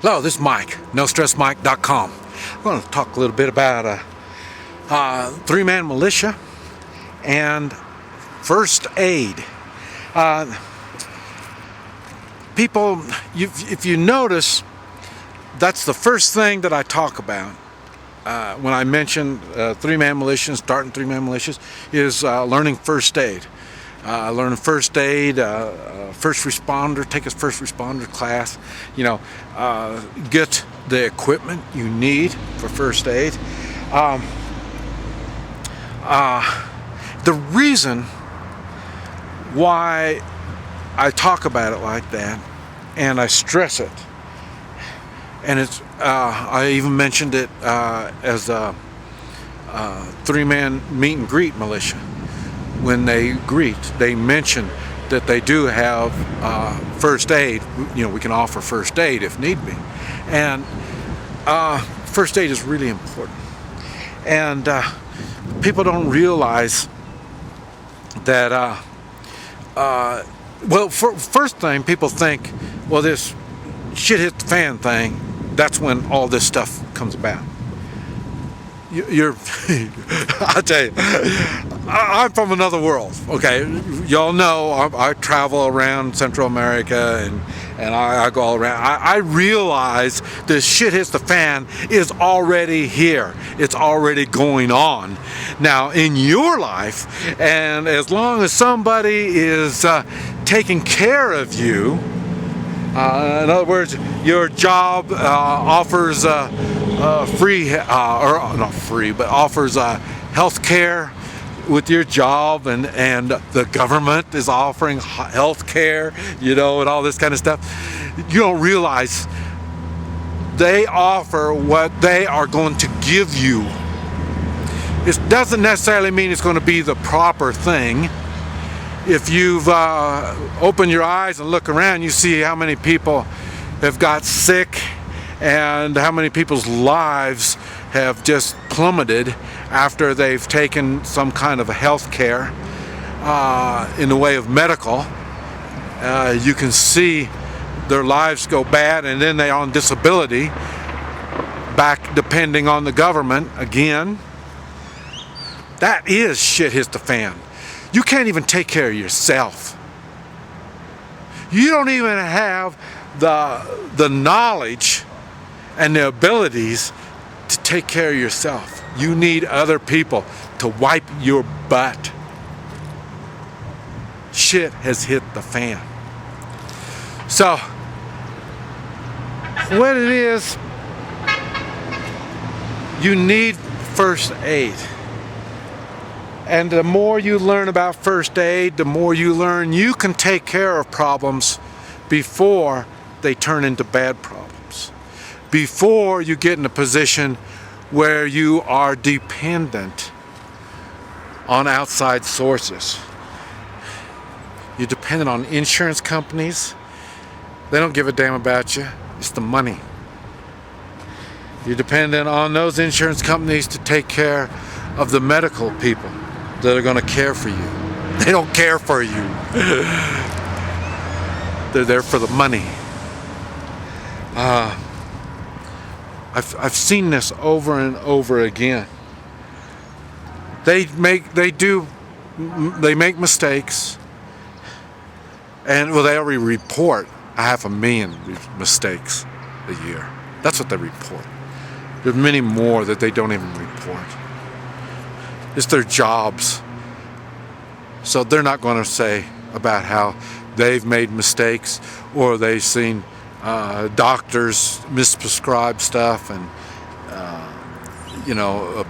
Hello, this is Mike, NoStressMike.com. I'm going to talk a little bit about three-man militia and first aid. People, if you notice, that's the first thing that I talk about when I mention three-man militias, starting three-man militias, is learning first aid. Learn first aid, first responder, take a first responder class, get the equipment you need for first aid. The reason why I talk about it like that, and I stress it, and I even mentioned it as a three-man meet and greet militia. When they greet, they mention that they do have first aid. We can offer first aid if need be, and first aid is really important. And people don't realize that. First thing people think, well, this shit hit the fan thing. That's when all this stuff comes about. I tell you, I'm from another world, okay? Y'all know I travel around Central America and I go all around. I realize this shit hits the fan is already here. It's already going on. Now, in your life, and as long as somebody is taking care of you, in other words, your job offers free, or not free, but offers health care with your job, and the government is offering health care, and all this kind of stuff. You don't realize they offer what they are going to give you. It doesn't necessarily mean it's going to be the proper thing. If you've opened your eyes and look around, you see how many people have got sick and how many people's lives have just plummeted after they've taken some kind of health care in the way of medical. You can see their lives go bad, and then they're on disability, back depending on the government again. That is shit hits the fan. You can't even take care of yourself. You don't even have the knowledge and the abilities to take care of yourself. You need other people to wipe your butt. Shit has hit the fan. So, what it is, you need first aid. And the more you learn about first aid, the more you learn you can take care of problems before they turn into bad problems. Before you get in a position where you are dependent on outside sources. You're dependent on insurance companies. They don't give a damn about you. It's the money. You're dependent on those insurance companies to take care of the medical people that are going to care for you. They don't care for you. They're there for the money. I've seen this over and over again. They make mistakes, and they already report 500,000 mistakes a year. That's what they report. There's many more that they don't even report. It's their jobs. So they're not going to say about how they've made mistakes or they've seen doctors misprescribe stuff and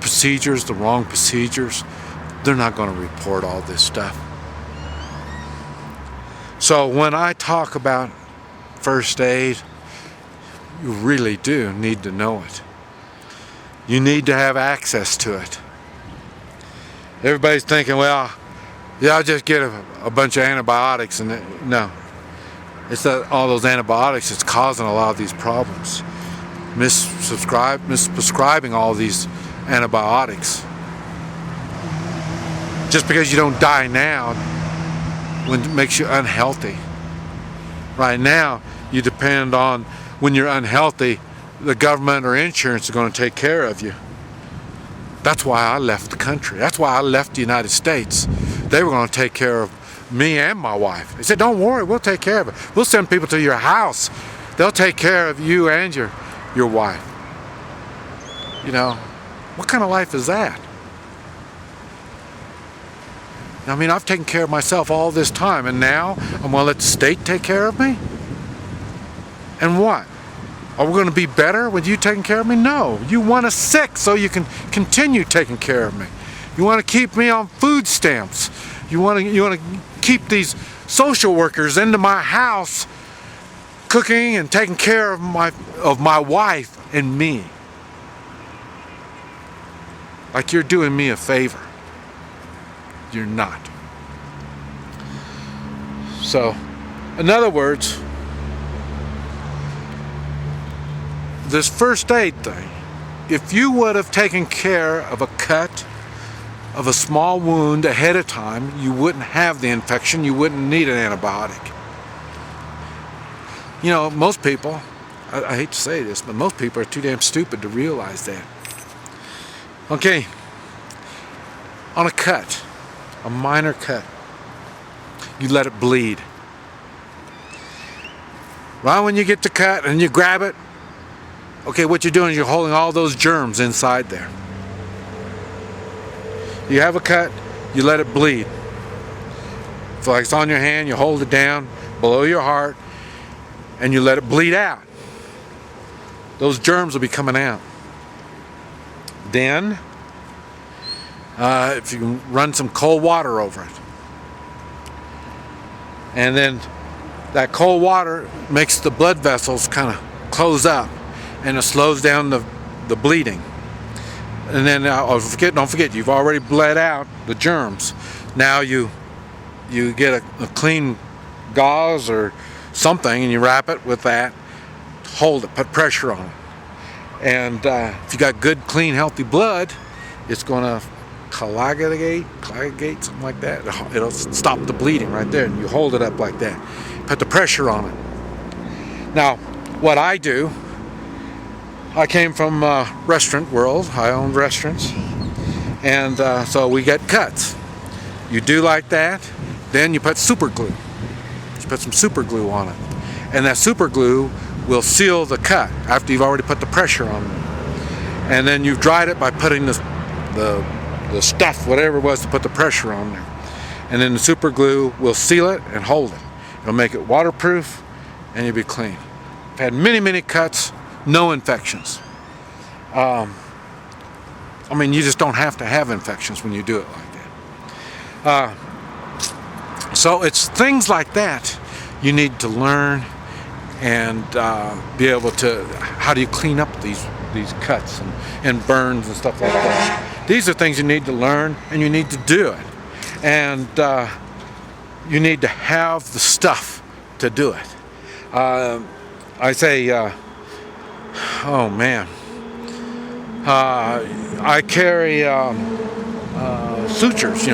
procedures, the wrong procedures. They're not going to report all this stuff. So when I talk about first aid, you really do need to know it. You need to have access to it. Everybody's thinking, well, yeah, I'll just get a bunch of antibiotics, and no. It's that all those antibiotics that's causing a lot of these problems. Misprescribing all these antibiotics. Just because you don't die now when it makes you unhealthy. Right now, you depend on when you're unhealthy, the government or insurance are going to take care of you. That's why I left the country. That's why I left the United States. They were going to take care of me and my wife. They said, don't worry, we'll take care of it. We'll send people to your house. They'll take care of you and your wife. You know, what kind of life is that? I mean, I've taken care of myself all this time, and now I'm going to let the state take care of me? And what? Are we going to be better with you taking care of me? No. You want us sick so you can continue taking care of me. You want to keep me on food stamps. You want to keep these social workers into my house cooking and taking care of my wife and me. Like you're doing me a favor. You're not. So, in other words, this first aid thing, if you would have taken care of a cut, of a small wound ahead of time, you wouldn't have the infection, you wouldn't need an antibiotic. You know, most people, I hate to say this, but most people are too damn stupid to realize that. Okay, on a cut, a minor cut, you let it bleed. Right when you get the cut and you grab it, okay, what you're doing is you're holding all those germs inside there. You have a cut, you let it bleed. If like it's on your hand, you hold it down below your heart and you let it bleed out. Those germs will be coming out. Then, if you can run some cold water over it. And then that cold water makes the blood vessels kind of close up and it slows down the bleeding. And then, don't forget, you've already bled out the germs. Now you get a clean gauze or something and you wrap it with that, hold it, put pressure on it. And if you got good, clean, healthy blood, it's going to coagulate, something like that. It'll stop the bleeding right there. And you hold it up like that. Put the pressure on it. Now, what I do, I came from restaurant world. I owned restaurants. And so we get cuts. You do like that, then you put super glue. You put some super glue on it. And that super glue will seal the cut after you've already put the pressure on it. And then you've dried it by putting the stuff, whatever it was, to put the pressure on there. And then the super glue will seal it and hold it. It'll make it waterproof and you'll be clean. I've had many, many cuts, no infections. I mean, you just don't have to have infections when you do it like that. So it's things like that you need to learn and be able to, how do you clean up these cuts and burns and stuff like that. These are things you need to learn and you need to do it. And you need to have the stuff to do it. I say, oh man, I carry sutures,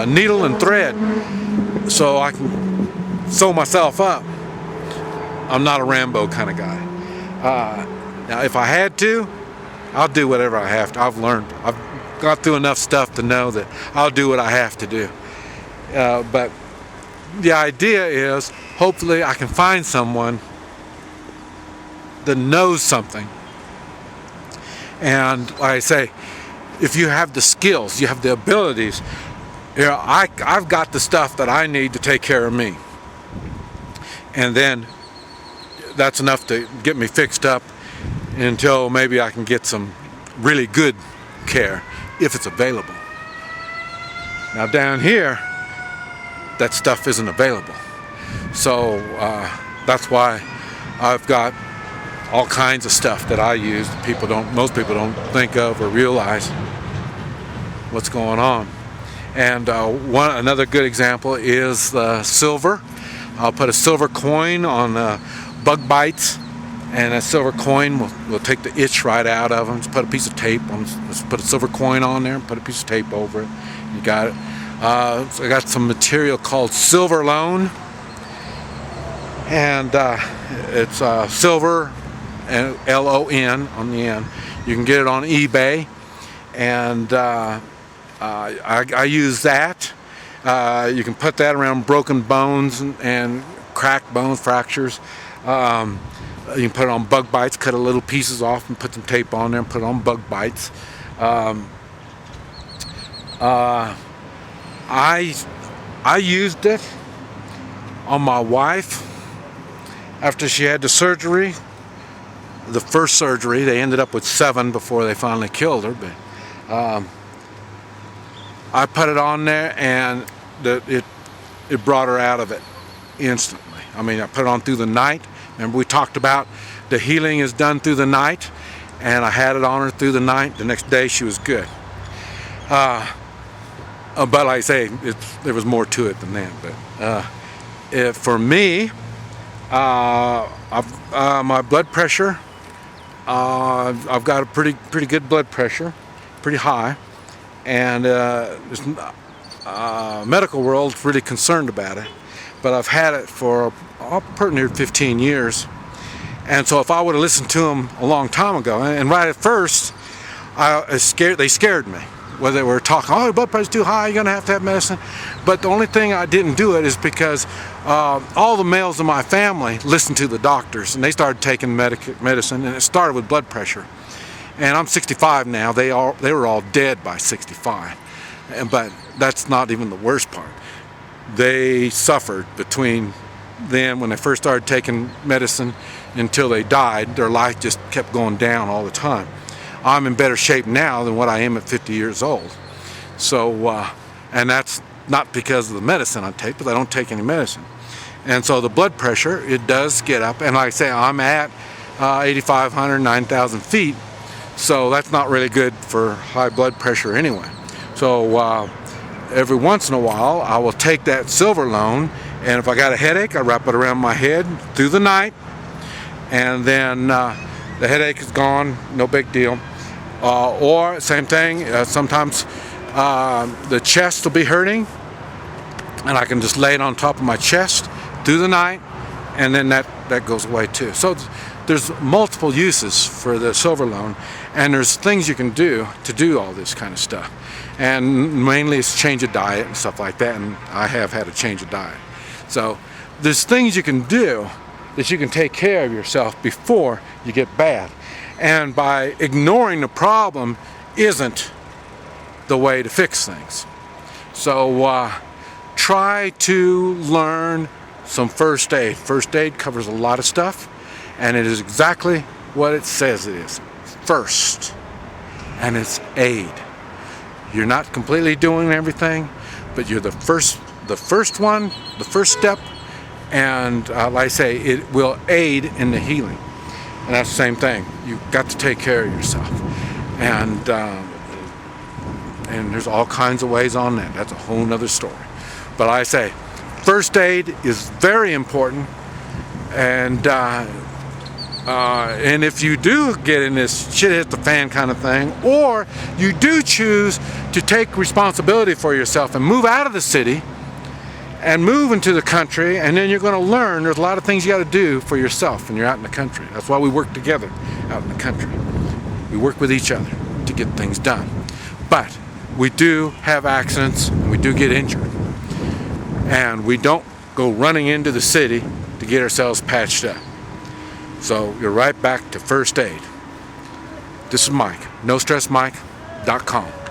needle and thread, so I can sew myself up. I'm not a Rambo kind of guy. Now, if I had to, I'll do whatever I have to. I've learned. I've got through enough stuff to know that I'll do what I have to do. But the idea is, hopefully I can find someone that knows something. And like I say, if you have the skills, you have the abilities, I've got the stuff that I need to take care of me. And then that's enough to get me fixed up until maybe I can get some really good care if it's available. Now down here, that stuff isn't available. So that's why I've got all kinds of stuff that I use that most people don't think of or realize what's going on. And another good example is silver. I'll put a silver coin on bug bites, and that silver coin will take the itch right out of them. Just put a piece of tape on, just put a silver coin on there and put a piece of tape over it. You got it. So I got some material called Silver Loan, and it's silver and LON on the end. You can get it on eBay, and I use that. You can put that around broken bones and cracked bones, fractures. You can put it on bug bites, cut a little pieces off and put some tape on there and put it on bug bites. I used it on my wife after she had the surgery. The first surgery, they ended up with 7 before they finally killed her. But I put it on there, and it brought her out of it instantly. I mean, I put it on through the night. Remember, we talked about the healing is done through the night, and I had it on her through the night. The next day, she was good. But like I say, there was more to it than that. But for me, my blood pressure, I've got a pretty good blood pressure, pretty high, and medical world's really concerned about it. But I've had it for pretty near 15 years, and so if I would have listened to them a long time ago, and right at first, they scared me. Whether they were talking, oh, your blood pressure's too high, you're going to have medicine. But the only thing I didn't do it is because all the males in my family listened to the doctors, and they started taking medicine, and it started with blood pressure. And I'm 65 now. They were all dead by 65. But that's not even the worst part. They suffered between then, when they first started taking medicine, until they died. Their life just kept going down all the time. I'm in better shape now than what I am at 50 years old. So, and that's not because of the medicine I take, but I don't take any medicine. And so the blood pressure, it does get up. And like I say, I'm at 8,500, 9,000 feet. So that's not really good for high blood pressure anyway. So every once in a while, I will take that silver loan, and if I got a headache, I wrap it around my head through the night, and then the headache is gone, no big deal. Or same thing, sometimes the chest will be hurting, and I can just lay it on top of my chest through the night, and then that goes away too. So there's multiple uses for the silver loan, and there's things you can do to do all this kind of stuff. And mainly it's change of diet and stuff like that, and I have had a change of diet. So there's things you can do that you can take care of yourself before you get bad. And by ignoring the problem isn't the way to fix things. So try to learn some first aid. First aid covers a lot of stuff, and it is exactly what it says it is. First, and it's aid. You're not completely doing everything, but you're the first one, the first step, and like I say, it will aid in the healing. And that's the same thing. You've got to take care of yourself, and there's all kinds of ways on that. That's a whole nother story. But like I say, first aid is very important, and if you do get in this shit hit the fan kind of thing, or you do choose to take responsibility for yourself and move out of the city and move into the country, and then you're going to learn there's a lot of things you got to do for yourself when you're out in the country. That's why we work together out in the country. We work with each other to get things done. But we do have accidents, and we do get injured. And we don't go running into the city to get ourselves patched up. So you're right back to first aid. This is Mike, NoStressMike.com.